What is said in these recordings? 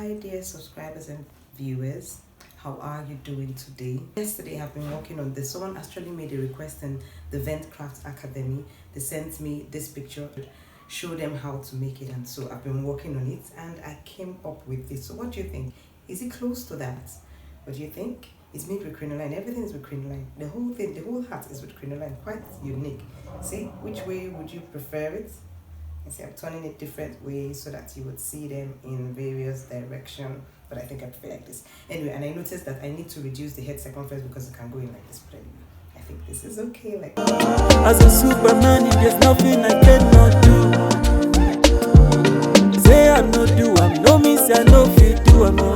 Hi dear subscribers and viewers, how are you doing today? Yesterday I've been working on this. Someone actually made a request in the Vent Craft Academy. They sent me this picture, show them how to make it, and so I've been working on it and I came up with this. So what do you think? Is it close to that? What do you think? It's made with crinoline. Everything is with crinoline. The whole thing, the whole hat is with crinoline. Quite unique. See, which way would you prefer it? You see, I'm turning it different ways so that you would see them in various directions. But I think I prefer like this. Anyway, and I noticed that I need to reduce the head circumference because it can go in like this. But anyway, I think this is okay. Like as a Superman, there's nothing I cannot do. Say I'm not do, I'm no miss, I no fit do, I'm no.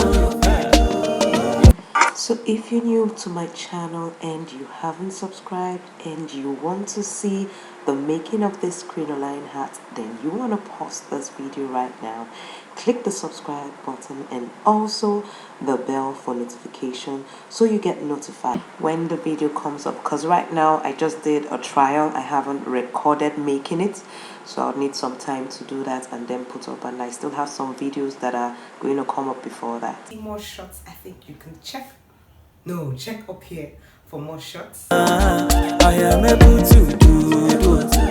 So if you're new to my channel and you haven't subscribed and you want to see the making of this crinoline hat, then you want to pause this video right now, click the subscribe button and also the bell for notification so you get notified when the video comes up, because right now I just did a trial. I haven't recorded making it, so I'll need some time to do that and then put up, and I still have some videos that are going to come up before that. See more shots. I think you can check up here for more shots. I am able to do